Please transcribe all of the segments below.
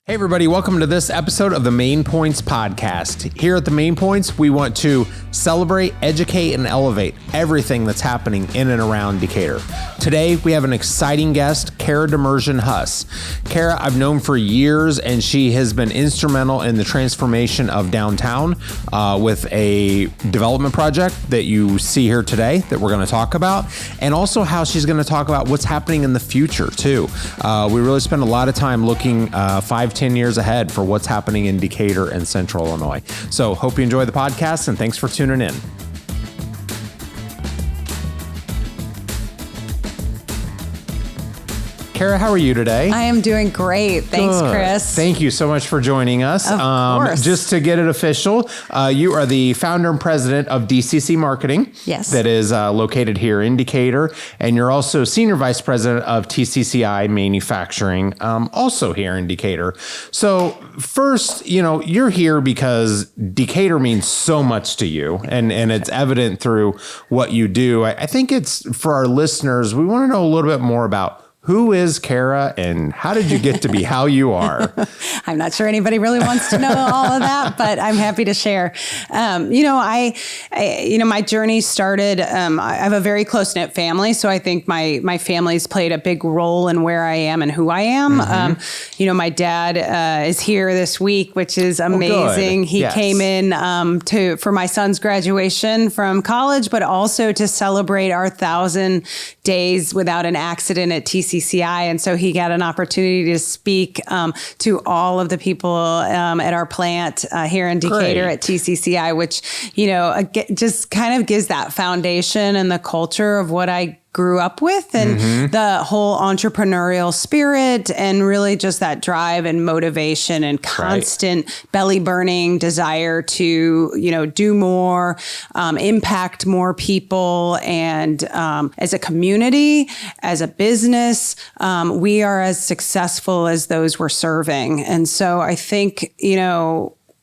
Hey everybody, welcome to this episode of the Main Points podcast. Here at the Main Points, we want to celebrate, educate, and elevate everything that's happening in and around Decatur. Today, we have an exciting guest, Kara Demirjian Huss. Kara, I've known for years, and she has been instrumental in the transformation of downtown with a development project that you see here today that we're going to talk about, and also how she's going to talk about what's happening in the future too. We really spend a lot of time looking 5-10 years ahead for what's happening in Decatur and Central Illinois. So hope you enjoy the podcast and thanks for tuning in. Kara, how are you today? I am doing great. Thanks, Good. Chris. Thank you so much for joining us. Of course. Just to get it official, you are the founder and president of CCI Marketing. Yes. That is located here in Decatur. And you're also senior vice president of CCI Manufacturing, also here in Decatur. So first, you're here because Decatur means so much to you, and it's evident through what you do. I think it's for our listeners, we want to know a little bit more about who is Kara and how did you get to be how you are? I'm not sure anybody really wants to know all of that, but I'm happy to share. My journey started, I have a very close-knit family, so I think my family's played a big role in where I am and who I am. Mm-hmm. My dad is here this week, which is amazing. Well, he came in for my son's graduation from college, but also to celebrate our 1,000 days without an accident at CCI. And so he got an opportunity to speak to all of the people at our plant here in Decatur at CCI, which, just kind of gives that foundation and the culture of what I grew up with, and the whole entrepreneurial spirit, and really just that drive and motivation and constant belly burning desire to, do more, impact more people. And as a community, as a business, we are as successful as those we're serving. And so I think,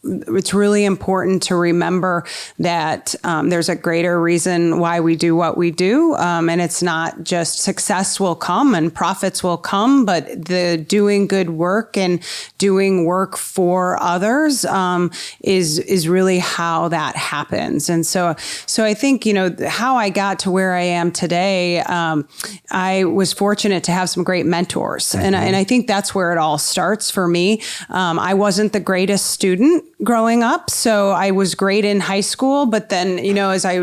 it's really important to remember that there's a greater reason why we do what we do. And it's not just success will come and profits will come, but the doing good work and doing work for others is really how that happens. And so I think, how I got to where I am today, I was fortunate to have some great mentors. Mm-hmm. And I think that's where it all starts for me. I wasn't the greatest student growing up, so I was great in high school, but then, as I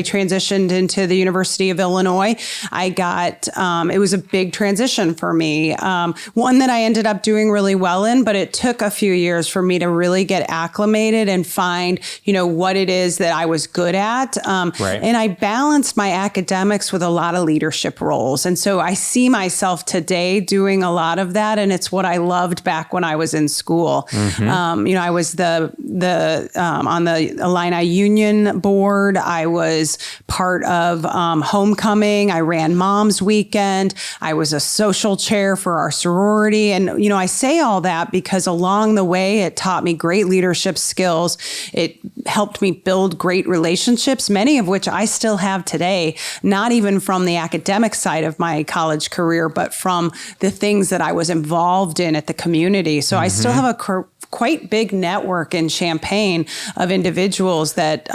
transitioned into the University of Illinois, I got, it was a big transition for me. One that I ended up doing really well in, but it took a few years for me to really get acclimated and find, what it is that I was good at. And I balanced my academics with a lot of leadership roles. And so I see myself today doing a lot of that. And it's what I loved back when I was in school. Mm-hmm. I was on the Illini Union board. I was part of homecoming. I ran Mom's Weekend. I was a social chair for our sorority. And, I say all that because along the way, it taught me great leadership skills. It helped me build great relationships, many of which I still have today, not even from the academic side of my college career, but from the things that I was involved in at the community. So I still have a quite big network in Champaign of individuals that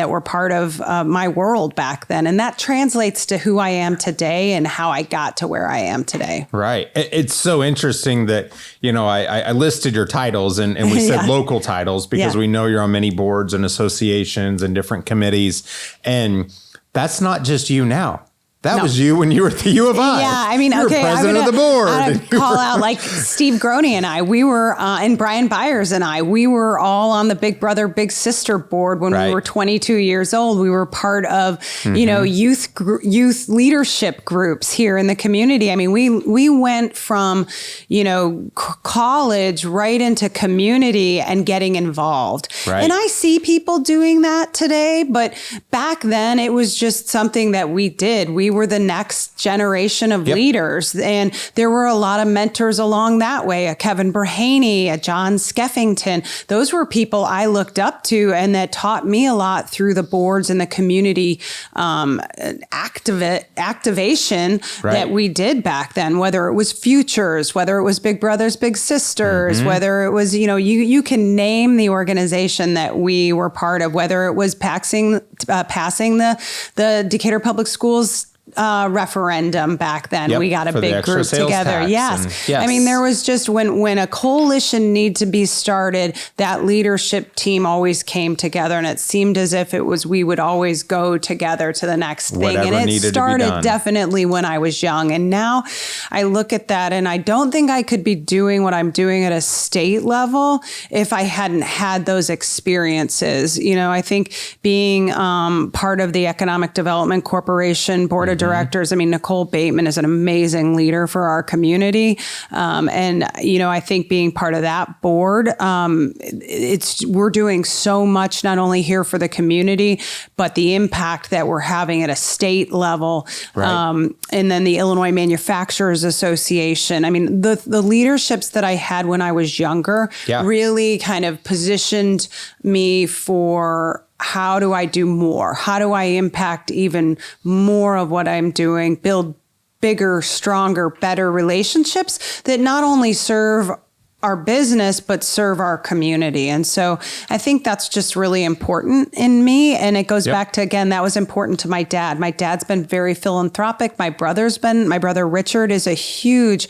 were part of my world back then. And that translates to who I am today and how I got to where I am today. Right. It's so interesting that, I listed your titles and we said local titles because we know you're on many boards and associations and different committees. And that's not just you now. That was you when you were at the U of I. Yeah, I mean, you were president of the board. I'm going to call out like Steve Groney and I. We were, and Brian Byers and I, we were all on the Big Brother, Big Sister board when we were 22 years old. We were part of, youth leadership groups here in the community. I mean, we went from, college right into community and getting involved. Right. And I see people doing that today, but back then it was just something that we did. We we were the next generation of leaders. And there were a lot of mentors along that way, a Kevin Berhaney, a John Skeffington. Those were people I looked up to and that taught me a lot through the boards and the community activation that we did back then, whether it was Futures, whether it was Big Brothers, Big Sisters, whether it was, you can name the organization that we were part of, whether it was passing the Decatur Public Schools referendum back then. We got a big group together. Yes. I mean, there was just when a coalition needed to be started, that leadership team always came together, and it seemed as if we would always go together to the next thing. Whatever and it started definitely when I was young. And now I look at that and I don't think I could be doing what I'm doing at a state level if I hadn't had those experiences. I think being part of the Economic Development Corporation Board of Directors. I mean, Nicole Bateman is an amazing leader for our community. And I think being part of that board, we're doing so much, not only here for the community, but the impact that we're having at a state level. And then the Illinois Manufacturers Association. I mean, the leaderships that I had when I was younger really kind of positioned me for how do I do more? How do I impact even more of what I'm doing, build bigger, stronger, better relationships that not only serve our business, but serve our community. And so I think that's just really important in me. And it goes back to, again, that was important to my dad. My dad's been very philanthropic. My brother Richard is a huge,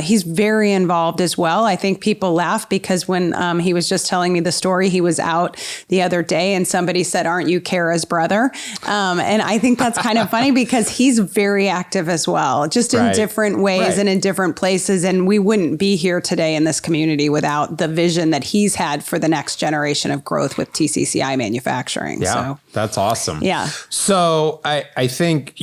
he's very involved as well. I think people laugh because when he was just telling me the story, he was out the other day and somebody said, "Aren't you Kara's brother?" And I think that's kind of funny because he's very active as well, just in different ways and in different places. And we wouldn't be here today in this community without the vision that he's had for the next generation of growth with TCCI Manufacturing. Yeah, that's awesome. Yeah. So I think,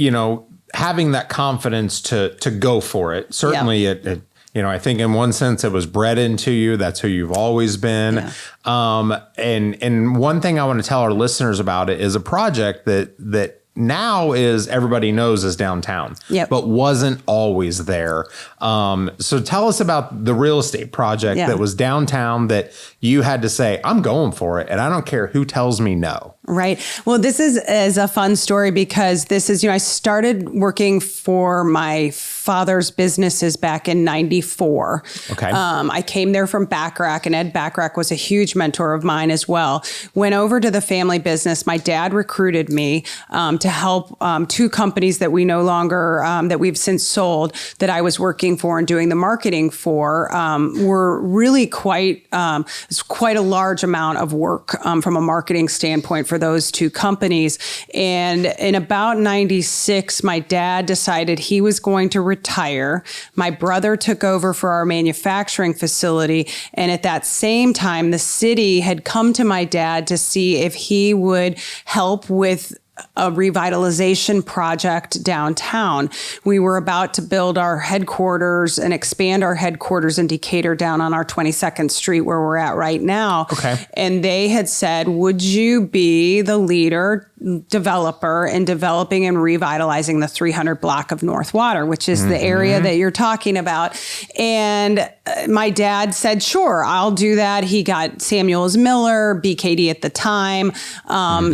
having that confidence to go for it, certainly I think in one sense it was bred into you. That's who you've always been. Yeah. And one thing I want to tell our listeners about it is a project that now is everybody knows is downtown, but wasn't always there. So tell us about the real estate project that was downtown that you had to say, I'm going for it. And I don't care who tells me no. Right. Well, this is a fun story because this is, I started working for my father's businesses back in 94. Okay. I came there from Backrack, and Ed Backrack was a huge mentor of mine as well. Went over to the family business. My dad recruited me to help two companies that we no longer, that we've since sold, that I was working for and doing the marketing for, were really quite a large amount of work from a marketing standpoint for those two companies. And in about 96, my dad decided he was going to retire. My brother took over for our manufacturing facility. And at that same time, the city had come to my dad to see if he would help with a revitalization project downtown. We were about to build our headquarters and expand our headquarters in Decatur down on our 22nd Street where we're at right now. Okay. And they had said, would you be the leader developer in developing and revitalizing the 300 block of North Water, which is the area that you're talking about. And my dad said, sure, I'll do that. He got Samuels Miller, BKD at the time,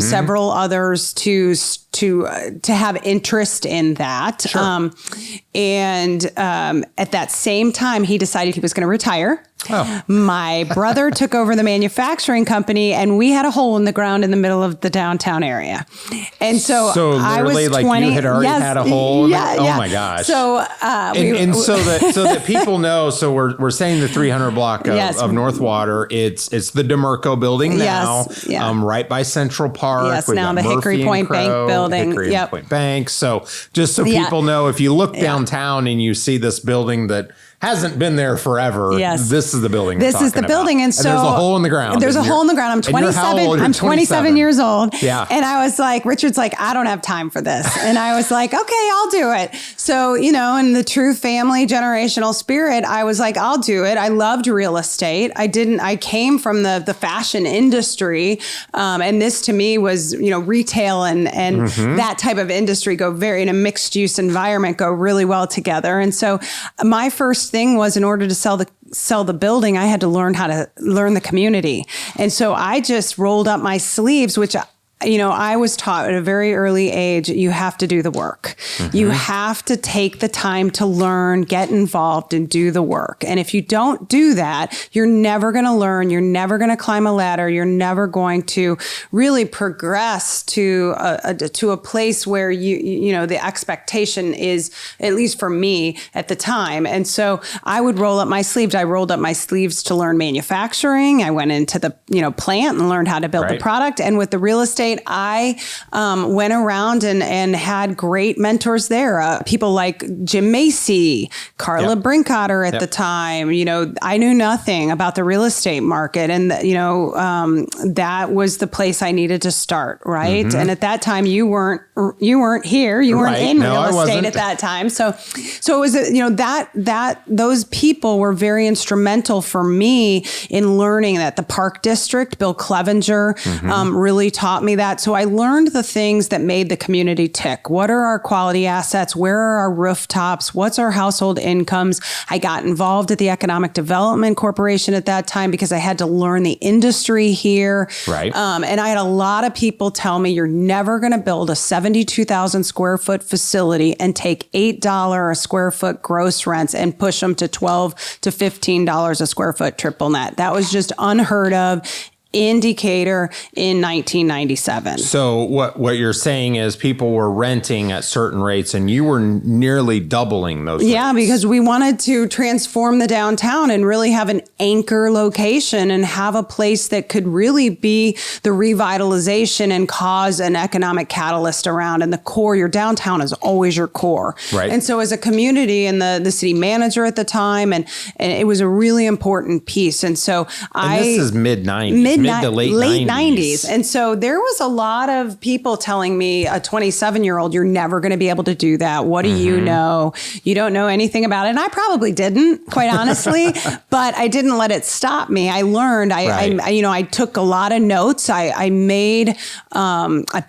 several others to have interest in that. Sure. And at that same time, he decided he was going to retire. Oh. My brother took over the manufacturing company, and we had a hole in the ground in the middle of the downtown area. And so I was 20. Like you had already had a hole. Oh my gosh. So so that people know. So we're saying the 300 block of North Water. It's the DeMerco building now. Right by Central Park. Yes. Now the Hickory Point Bank building. Point Bank. So just so people know, if you look downtown and you see this building that hasn't been there forever. Yes. This is the building. This is the building. And so there's a hole in the ground. There's a hole in the ground. I'm 27. I'm 27 years old. Yeah. And I was like, Richard's like, I don't have time for this. And I was like, okay, I'll do it. So, in the true family generational spirit, I was like, I'll do it. I loved real estate. I came from the fashion industry. And this to me was, retail and that type of industry go very in a mixed use environment, go really well together. And so my first thing was, in order to sell the building, I had to learn how to learn the community. And so I just rolled up my sleeves, which I was taught at a very early age, you have to do the work. You have to take the time to learn, get involved, and do the work. And if you don't do that, you're never going to learn. You're never going to climb a ladder. You're never going to really progress to a place where the expectation is, at least for me at the time. And so I would roll up my sleeves. I rolled up my sleeves to learn manufacturing. I went into the plant and learned how to build the product. And with the real estate, I went around and had great mentors there. People like Jim Macy, Carla Brinkotter at the time. I knew nothing about the real estate market. And, that was the place I needed to start. Right. And at that time, you weren't here. You weren't in real estate at that time. So it was, those people were very instrumental for me in learning that. The Park District, Bill Clevenger, really taught me that. So I learned the things that made the community tick. What are our quality assets? Where are our rooftops? What's our household incomes? I got involved at the Economic Development Corporation at that time because I had to learn the industry here. Right. And I had a lot of people tell me, you're never going to build a 72,000 square foot facility and take $8 a square foot gross rents and push them to $12 to $15 a square foot triple net. That was just unheard of in Decatur in 1997. So what you're saying is people were renting at certain rates and you were nearly doubling those rates. Yeah, because we wanted to transform the downtown and really have an anchor location and have a place that could really be the revitalization and cause an economic catalyst around. And the core, your downtown is always your core. Right. And so as a community and the city manager at the time, and it was a really important piece. And so this is mid-90s. Mid to late 90s. And so there was a lot of people telling me, a 27-year-old, you're never going to be able to do that. What do you know? You don't know anything about it. And I probably didn't, quite honestly, but I didn't let it stop me. I learned. I took a lot of notes. I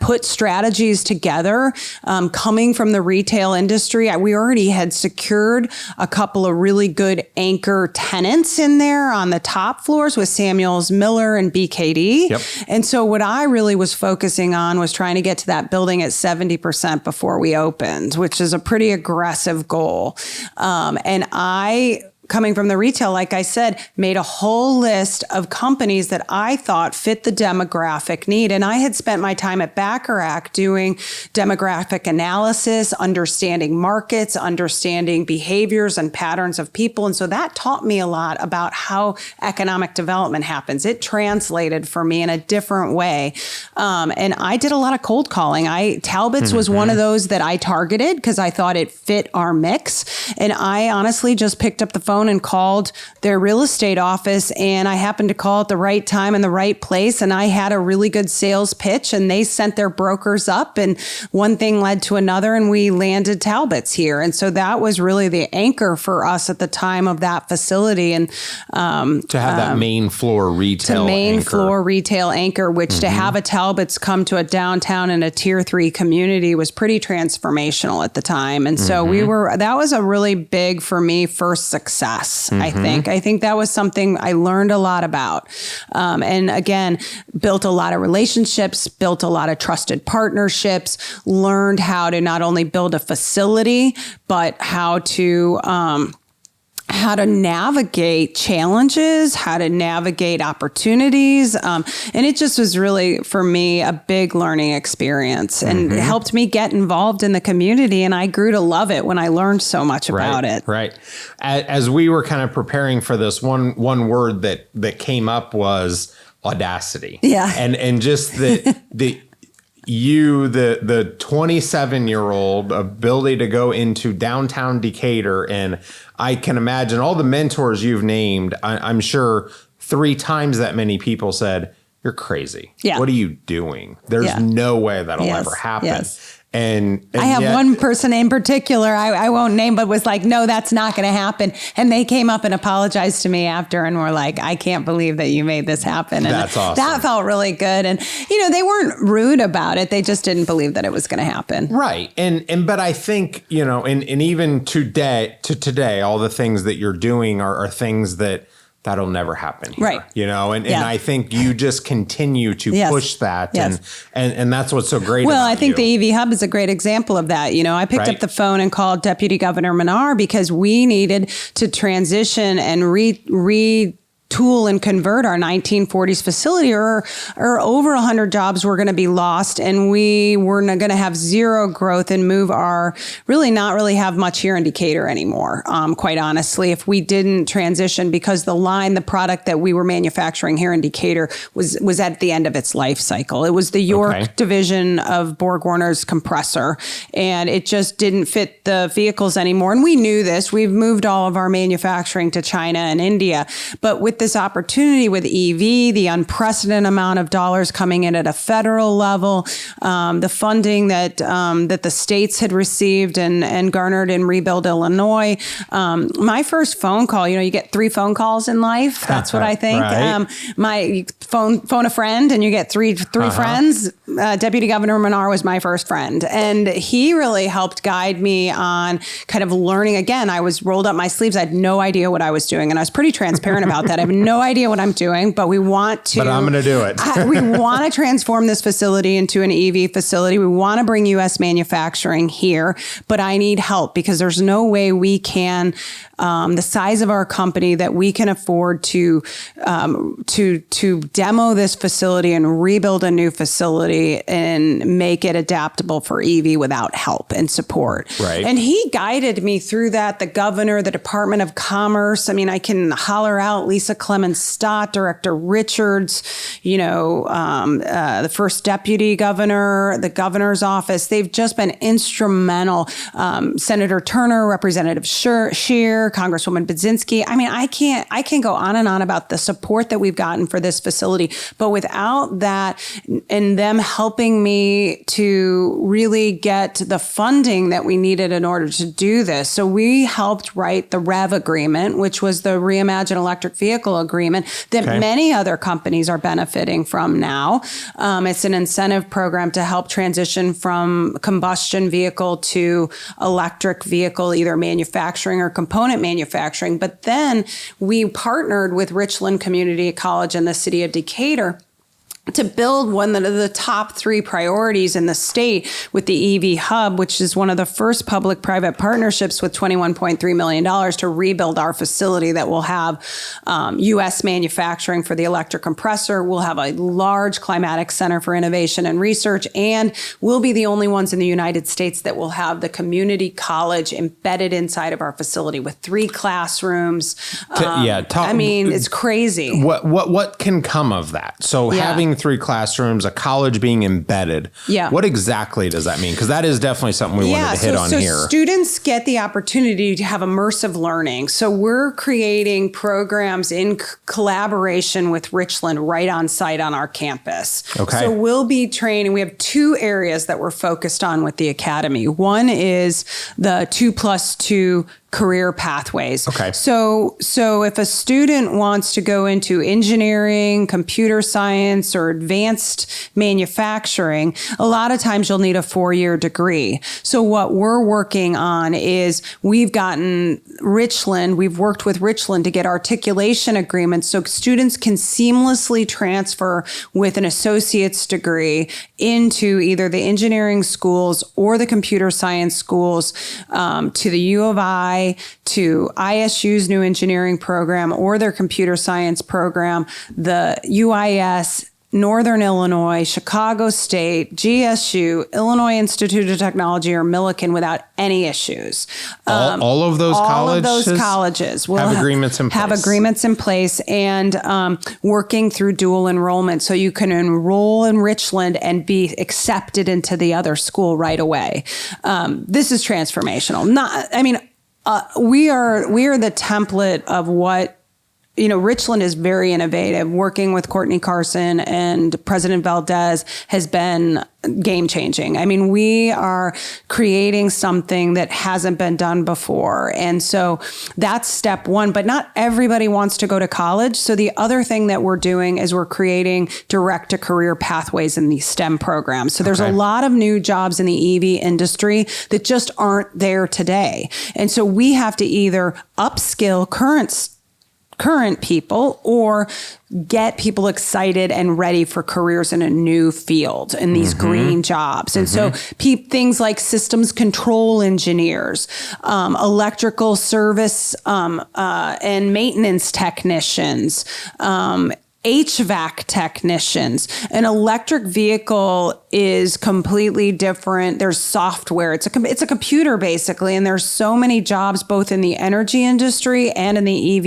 put strategies together. Coming from the retail industry, we already had secured a couple of really good anchor tenants in there on the top floors with Samuels Miller and BKD. Yep. And so what I really was focusing on was trying to get to that building at 70% before we opened, which is a pretty aggressive goal. And I, coming from the retail, like I said, made a whole list of companies that I thought fit the demographic need. And I had spent my time at Bacharach doing demographic analysis, understanding markets, understanding behaviors and patterns of people. And so that taught me a lot about how economic development happens. It translated for me in a different way. And I did a lot of cold calling. Talbot's was one of those that I targeted because I thought it fit our mix. And I honestly just picked up the phone and called their real estate office, and I happened to call at the right time in the right place, and I had a really good sales pitch, and they sent their brokers up, and one thing led to another, and we landed Talbot's here. And so that was really the anchor for us at the time of that facility. And to have that main floor retail anchor, which to have a Talbot's come to a downtown and a tier 3 community was pretty transformational at the time. And so that was a really big, for me, first success. I think that was something I learned a lot about. And again, built a lot of relationships, built a lot of trusted partnerships, learned how to not only build a facility, but how to navigate challenges, how to navigate opportunities. And it just was really, for me, a big learning experience, and it helped me get involved in the community. And I grew to love it when I learned so much about it. Right. As we were kind of preparing for this, one word that came up was Audacity. Yeah. And just the you, the 27-year-old, ability to go into downtown Decatur, and I can imagine all the mentors you've named, I'm sure 3 times that many people said, "You're crazy. Yeah. What are you doing? There's no way that'll ever happen." Yes. And I have one person in particular, I won't name, but was like, "No, that's not going to happen." And they came up and apologized to me after and were like, "I can't believe that you made this happen." And that's awesome. That felt really good. And, they weren't rude about it. They just didn't believe that it was going to happen. Right. But I think, and even today, all the things that you're doing are things that'll never happen here, right? And I think you just continue to push that, and that's what's so great. Well, about I think you. the EV Hub is a great example of that. I picked up the phone and called Deputy Governor Menard because we needed to transition and retool and convert our 1940s facility, or over 100 jobs were going to be lost, and we were going to have zero growth and not really have much here in Decatur anymore. Quite honestly, if we didn't transition, because the product that we were manufacturing here in Decatur was at the end of its life cycle. It was the York division of BorgWarner's compressor, and it just didn't fit the vehicles anymore. And we knew this. We've moved all of our manufacturing to China and India, but with this opportunity with EV, the unprecedented amount of dollars coming in at a federal level, the funding that the states had received and garnered in Rebuild Illinois. My first phone call, you get 3 phone calls in life. That's what I think. Right. My phone a friend and you get three friends. Deputy Governor Menard was my first friend, and he really helped guide me on kind of learning. Again, I was rolled up my sleeves. I had no idea what I was doing, and I was pretty transparent about that. I have no idea what I'm doing, but we want to. But I'm going to do it. We want to transform this facility into an EV facility. We want to bring U.S. manufacturing here, but I need help because there's no way we can, the size of our company, that we can afford to demo this facility and rebuild a new facility and make it adaptable for EV without help and support. Right. And he guided me through that. The governor, the Department of Commerce. I mean, I can holler out Lisa Clemens Stott, Director Richards, the first deputy governor, the governor's office. They've just been instrumental. Senator Turner, Representative Scheer, Congresswoman Budzinski. I mean, I can go on and on about the support that we've gotten for this facility, but without that and them helping me to really get the funding that we needed in order to do this. So we helped write the REV agreement, which was the Reimagine Electric Vehicle agreement that many other companies are benefiting from now. It's an incentive program to help transition from combustion vehicle to electric vehicle, either manufacturing or component manufacturing. But then we partnered with Richland Community College and the city of Decatur to build one of the top 3 priorities in the state with the EV Hub, which is one of the first public-private partnerships with $21.3 million to rebuild our facility that will have U.S. manufacturing for the electric compressor. We'll have a large climatic center for innovation and research, and we'll be the only ones in the United States that will have the community college embedded inside of our facility with 3 classrooms. It's crazy. What can come of that? So having 3 classrooms, a college being embedded. Yeah. What exactly does that mean? Because that is definitely something we wanted to hit on here. Students get the opportunity to have immersive learning. So we're creating programs in collaboration with Richland right on site on our campus. Okay. So we'll be training. We have 2 areas that we're focused on with the academy. One is the 2+2 career pathways. Okay. So if a student wants to go into engineering, computer science, or advanced manufacturing, a lot of times you'll need a 4-year degree. So what we're working on is we've worked with Richland to get articulation agreements so students can seamlessly transfer with an associate's degree into either the engineering schools or the computer science schools, to the U of I, to ISU's new engineering program or their computer science program, the UIS, Northern Illinois, Chicago State, GSU, Illinois Institute of Technology, or Millikan without any issues. All of those colleges will have agreements in place. Have agreements in place and working through dual enrollment. So you can enroll in Richland and be accepted into the other school right away. This is transformational. We are the template of what, Richland is very innovative. Working with Courtney Carson and President Valdez has been game changing. We are creating something that hasn't been done before. And so that's step one, but not everybody wants to go to college. So the other thing that we're doing is we're creating direct to career pathways in these STEM programs. So there's a lot of new jobs in the EV industry that just aren't there today. And so we have to either upskill current people or get people excited and ready for careers in a new field in these green jobs. And so things like systems control engineers, electrical service and maintenance technicians, HVAC technicians. An electric vehicle is completely different. There's software. It's a computer basically, and there's so many jobs both in the energy industry and in the EV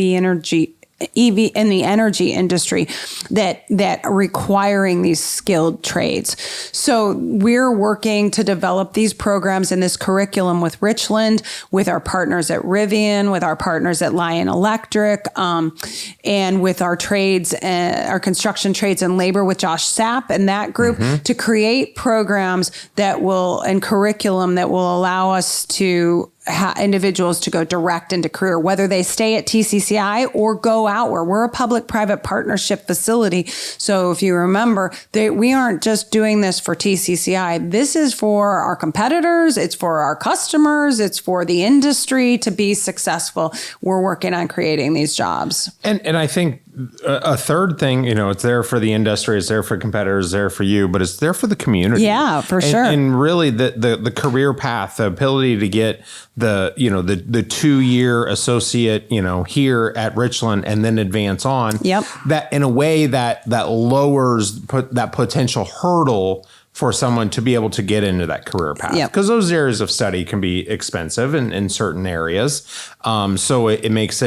in the energy industry that requiring these skilled trades. So we're working to develop these programs in this curriculum with Richland, with our partners at Rivian, with our partners at Lion Electric, and with our trades, our construction trades and labor with Josh Sapp and that group to create programs and curriculum that will allow us to individuals to go direct into career, whether they stay at TCCI or go outward. We're a public-private partnership facility. So if you remember, we aren't just doing this for TCCI. This is for our competitors. It's for our customers. It's for the industry to be successful. We're working on creating these jobs. And I think a third thing, it's there for the industry, it's there for competitors, it's there for you, but it's there for the community. Yeah, for sure. And really the career path, the ability to get the 2-year associate, here at Richland and then advance on. Yep. That in a way that lowers that potential hurdle for someone to be able to get into that career path. Because those areas of study can be expensive in certain areas. So it makes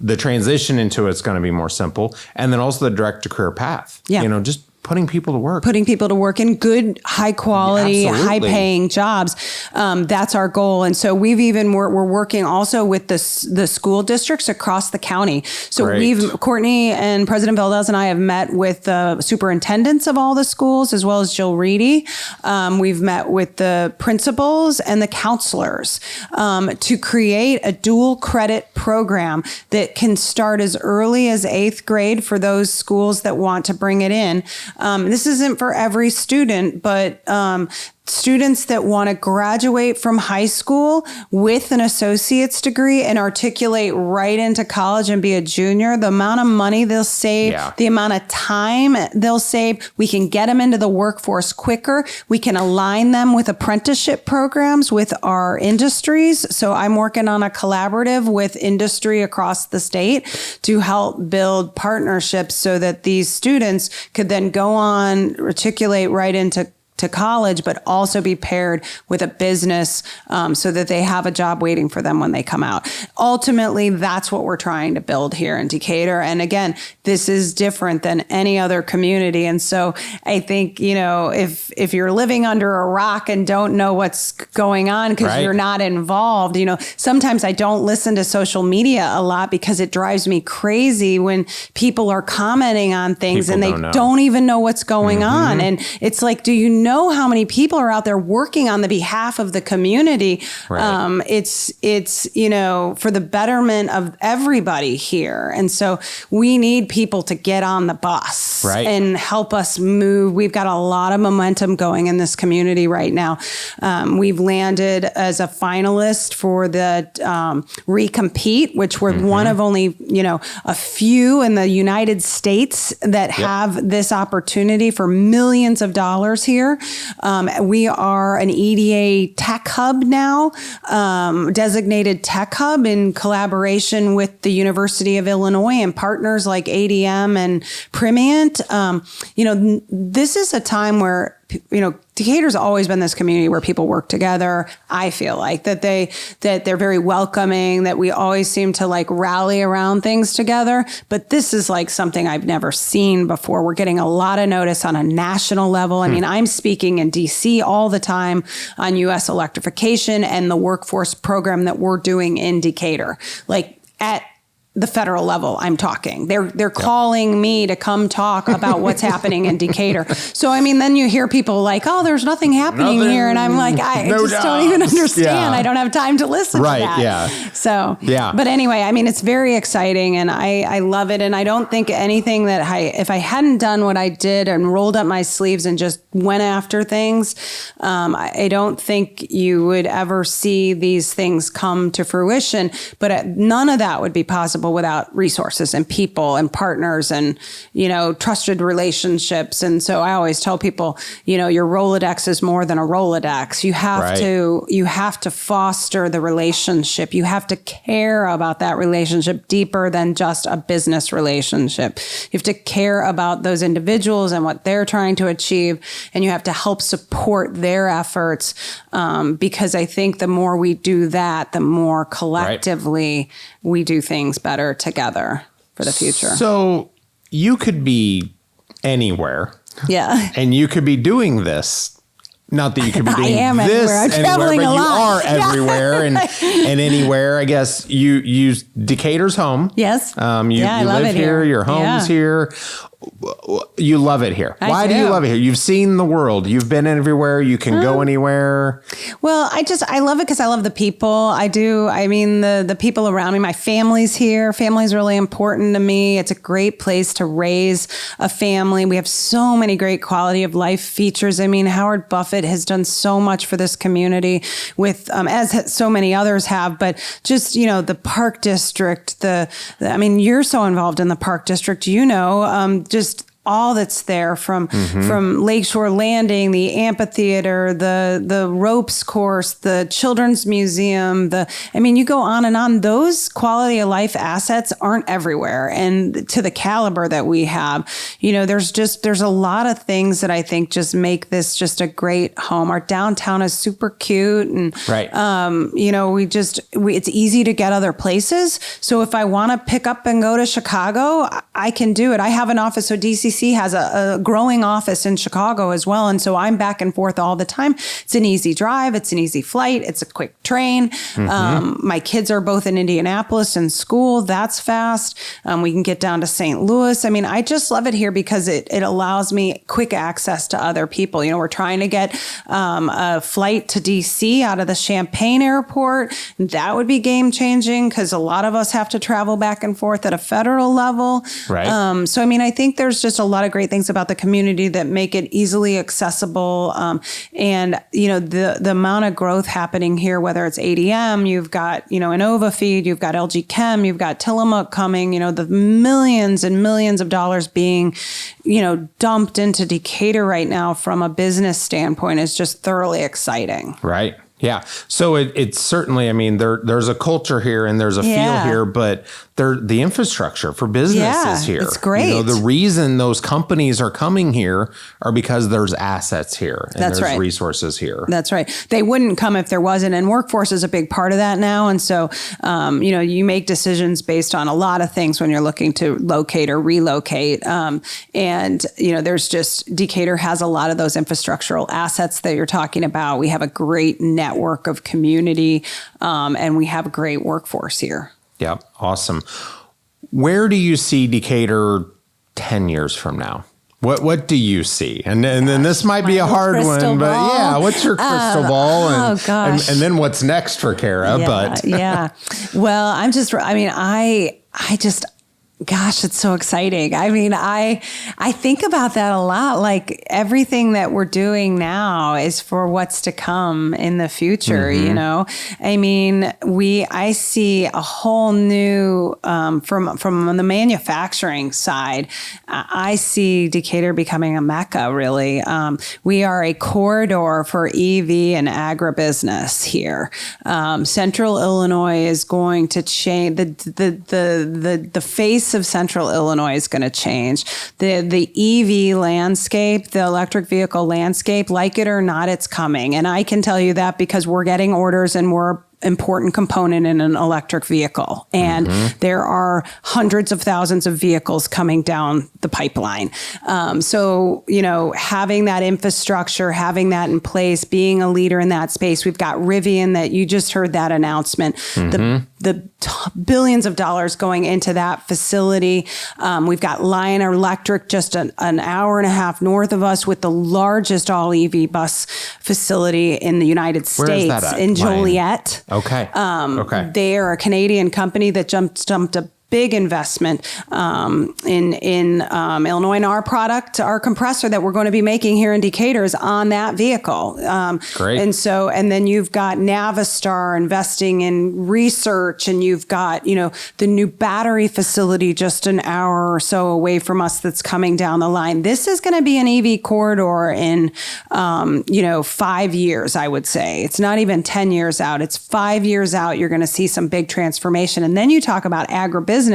the transition into it's going to be more simple. And then also the direct to career path, just putting people to work. Putting people to work in good, high quality, high paying jobs. That's our goal. And so we're working also with the school districts across the county. So Courtney and President Valdez and I have met with the superintendents of all the schools, as well as Jill Reedy. We've met with the principals and the counselors to create a dual credit program that can start as early as 8th grade for those schools that want to bring it in. This isn't for every student, but students that want to graduate from high school with an associate's degree and articulate right into college and be a junior, the amount of money they'll save, the amount of time they'll save, we can get them into the workforce quicker. We can align them with apprenticeship programs with our industries. So I'm working on a collaborative with industry across the state to help build partnerships so that these students could then go on, articulate right into college, but also be paired with a business so that they have a job waiting for them when they come out. Ultimately, that's what we're trying to build here in Decatur. And again, this is different than any other community. And so I think, if you're living under a rock and don't know what's going on because you're not involved, sometimes I don't listen to social media a lot because it drives me crazy when people are commenting on things and they don't even know what's going on. And it's like, do you know how many people are out there working on the behalf of the community? It's for the betterment of everybody here. And so we need people to get on the bus and help us move. We've got a lot of momentum going in this community right now. We've landed as a finalist for the Recompete, which we're one of only, a few in the United States that have this opportunity for millions of dollars here. Decatur. We are an EDA tech hub now, designated tech hub in collaboration with the University of Illinois and partners like ADM and Primient. This is a time where, Decatur's always been this community where people work together. I feel like that they're very welcoming, that we always seem to like rally around things together. But this is like something I've never seen before. We're getting a lot of notice on a national level. I mean, I'm speaking in DC all the time on U.S. electrification and the workforce program that we're doing in Decatur. Like at the federal level, I'm talking. They're calling me to come talk about what's happening in Decatur. So, I mean, then you hear people like, oh, there's nothing happening here. And I'm like, I just don't even understand. Yeah. I don't have time to listen to that. Yeah. So, but anyway, I mean, it's very exciting and I love it. And I don't think anything that if I hadn't done what I did and rolled up my sleeves and just went after things, I don't think you would ever see these things come to fruition. But none of that would be possible without resources and people and partners and, trusted relationships. And so I always tell people, your Rolodex is more than a Rolodex. You have to foster the relationship. You have to care about that relationship deeper than just a business relationship. You have to care about those individuals and what they're trying to achieve. And you have to help support their efforts. Because I think the more we do that, the more collectively we do things better together for the future. So you could be anywhere. Yeah. And you could be doing this. Not that you could be doing this anywhere, but you are everywhere and anywhere. I guess you use Decatur's home. Yes. You live here. Your home's here. You love it here. Why do you love it here? You've seen the world. You've been everywhere. You can go anywhere. Well, I love it because I love the people. I do. I mean, the people around me, my family's here. Family's really important to me. It's a great place to raise a family. We have so many great quality of life features. I mean, Howard Buffett has done so much for this community with, as so many others have, but just, the Park District, you're so involved in the Park District, just all that's there from Lakeshore Landing, the amphitheater, the ropes course, the children's museum, you go on and on. Those quality of life assets aren't everywhere. And to the caliber that we have, there's a lot of things that I think just make this just a great home. Our downtown is super cute and, it's easy to get other places. So if I want to pick up and go to Chicago, I can do it. I have an office. So DCC has a growing office in Chicago as well. And so I'm back and forth all the time. It's an easy drive. It's an easy flight. It's a quick train. My kids are both in Indianapolis in school. That's fast. We can get down to St. Louis. I just love it here because it allows me quick access to other people. We're trying to get a flight to DC out of the Champaign airport. That would be game changing because a lot of us have to travel back and forth at a federal level. Right. I think there's just a lot of great things about the community that make it easily accessible. The amount of growth happening here, whether it's ADM, you've got, Innova Feed, you've got LG Chem, you've got Tillamook coming, the millions and millions of dollars being, dumped into Decatur right now from a business standpoint is just thoroughly exciting. Right. Yeah. So it's certainly, there's a culture here and there's a feel here, but the infrastructure for business is here. It's great. The reason those companies are coming here are because there's assets here and there's resources here. That's right. They wouldn't come if there wasn't. And workforce is a big part of that now. And so, you make decisions based on a lot of things when you're looking to locate or relocate. There's just Decatur has a lot of those infrastructural assets that you're talking about. We have a great network of community and we have a great workforce here. Yeah. Awesome. Where do you see Decatur 10 years from now? What do you see? And then this might be a hard one, but what's your crystal ball? And then what's next for Kara? Well, Gosh, it's so exciting. I mean, I think about that a lot. Like everything that we're doing now is for what's to come in the future, you know? I mean, I see a whole new, from the manufacturing side, I see Decatur becoming a mecca, really. We are a corridor for EV and agribusiness here. Central Illinois is going to change. The face of Central Illinois is going to change. The EV landscape, the electric vehicle landscape, like it or not, it's coming. And I can tell you that because we're getting orders and we're important component in an electric vehicle. And there are hundreds of thousands of vehicles coming down the pipeline. So, you know, having that infrastructure, having that in place, being a leader in that space. We've got Rivian that you just heard that announcement, the billions of dollars going into that facility. We've got Lion Electric just an hour and a half north of us with the largest all EV bus facility in the United States. Where is that at? In Joliet. Okay. They are a Canadian company that jumped a big investment in Illinois, and our product, our compressor that we're going to be making here in Decatur is on that vehicle. Great. And then you've got Navistar investing in research, and you've got, you know, the new battery facility just an hour or so away from us that's coming down the line. This is going to be an EV corridor in, 5 years, I would say. It's not even 10 years out. It's 5 years out. You're going to see some big transformation. And then you talk about agribusiness,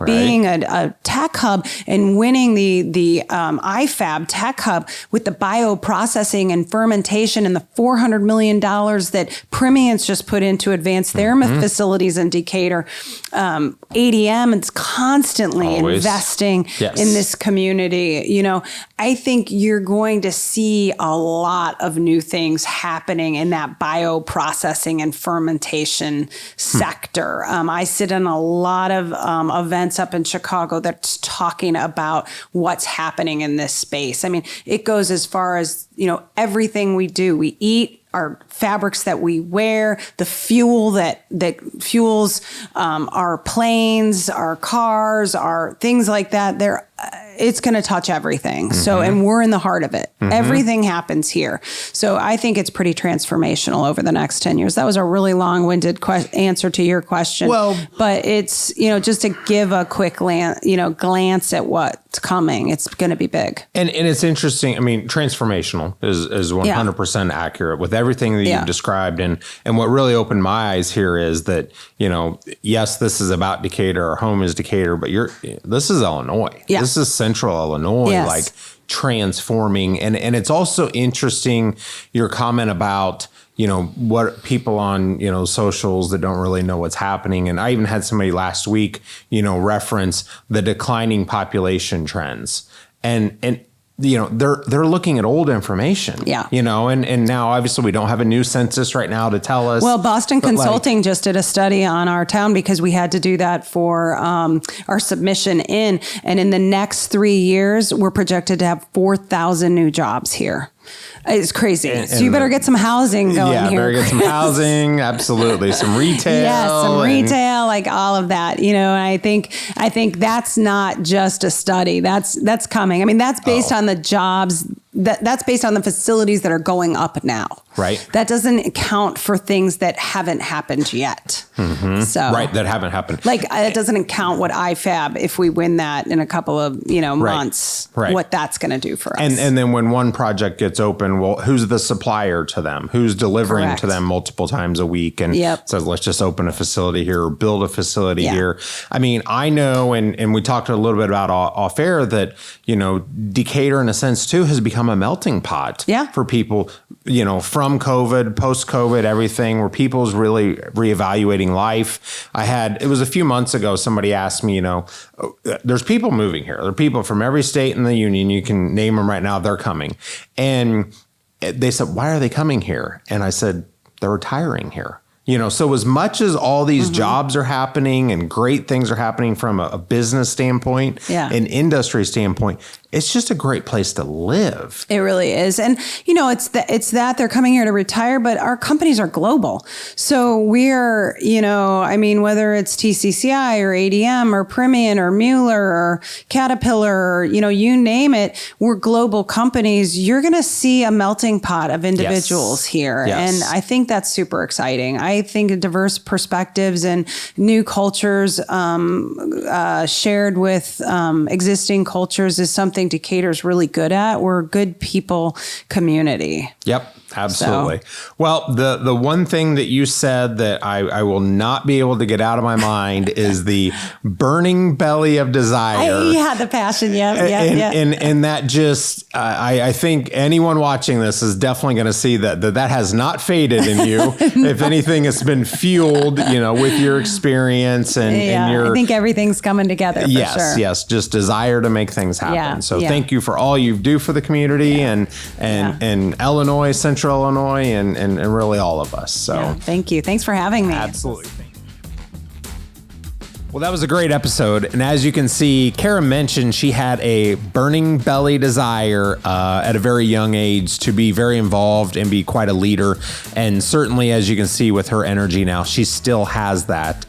being a tech hub and winning the IFAB tech hub with the bioprocessing and fermentation and the $400 million that Primient's just put into advanced their facilities in Decatur. ADM is constantly investing in this community. You know, I think you're going to see a lot of new things happening in that bioprocessing and fermentation sector. I sit in a lot of events up in Chicago that's talking about what's happening in this space. I mean, it goes as far as, you know, everything we do. We eat, our fabrics that we wear, the fuel that fuels our planes, our cars, our things like that. It's going to touch everything. So, and we're in the heart of it. Everything happens here. So I think it's pretty transformational over the next 10 years. That was a really long-winded answer to your question. Well, but it's, you know, just to give a quick glance at what's coming. It's going to be big. And it's interesting. I mean, transformational is 100% accurate with everything that you've described. And what really opened my eyes here is that, you know, yes, this is about Decatur. Our home is Decatur, but this is Illinois. Yeah. This is Central Illinois, like transforming. And it's also interesting, your comment about, you know, what people on, you know, socials that don't really know what's happening. And I even had somebody last week, you know, reference the declining population trends. And you know, they're looking at old information. Yeah. You know, and now obviously we don't have a new census right now to tell us. Well, Boston Consulting just did a study on our town because we had to do that for our submission in. And in the next 3 years, we're projected to have 4,000 new jobs here. It's crazy. So you better get some housing going here. Yeah, better get some housing. Absolutely. Some retail. Yes, some retail, like all of that. You know, and I think that's not just a study. That's coming. I mean, that's based on the jobs. That's based on the facilities that are going up now. Right. That doesn't account for things that haven't happened yet. So right, that haven't happened. Like it doesn't account what IFAB, if we win that in a couple of months, what that's going to do for us. And then when one project gets open, well, who's the supplier to them? Who's delivering to them multiple times a week? And says, let's just open a facility here or build a facility here. I mean, I know, and we talked a little bit about off air that, you know, Decatur in a sense too has become a melting pot for people, you know, from COVID, post-COVID, everything, where people's really reevaluating life. It was a few months ago, somebody asked me, you know, there's people moving here. There are people from every state in the union. You can name them right now. They're coming. And they said, why are they coming here? And I said, they're retiring here. So as much as all these jobs are happening and great things are happening from a business standpoint, an industry standpoint, it's just a great place to live. It really is. And, it's that they're coming here to retire, but our companies are global. So we're, whether it's TCCI or ADM or Primian or Mueller or Caterpillar, or, you name it, we're global companies. You're going to see a melting pot of individuals here. Yes. And I think that's super exciting. I think diverse perspectives and new cultures shared with existing cultures is something Decatur's really good at. We're a good people community. Yep. Absolutely. Well, the one thing that you said that I will not be able to get out of my mind is the burning belly of desire. The passion. Yeah. And that just, I think anyone watching this is definitely going to see that has not faded in you. No. If anything, it's been fueled, with your experience and your. I think everything's coming together. For sure. Yes. Just desire to make things happen. Thank you for all you do for the community and Illinois, Central Illinois, and really all of us. So thank you. Thanks for having me. Absolutely. Well, that was a great episode. And as you can see, Kara mentioned she had a burning belly desire at a very young age to be very involved and be quite a leader. And certainly, as you can see with her energy now, she still has that.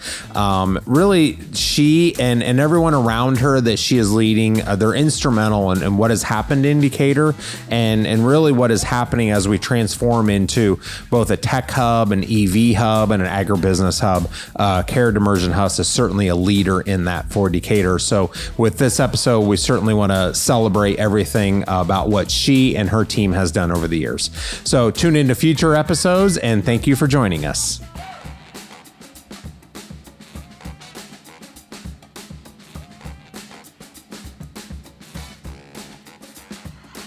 Really, she and everyone around her that she is leading, they're instrumental in what has happened in Decatur and really what is happening as we transform into both a tech hub, an EV hub, and an agribusiness hub. Kara Demirjian Huss is certainly a leader in that for Decatur. So with this episode, we certainly want to celebrate everything about what she and her team has done over the years. So tune into future episodes and thank you for joining us.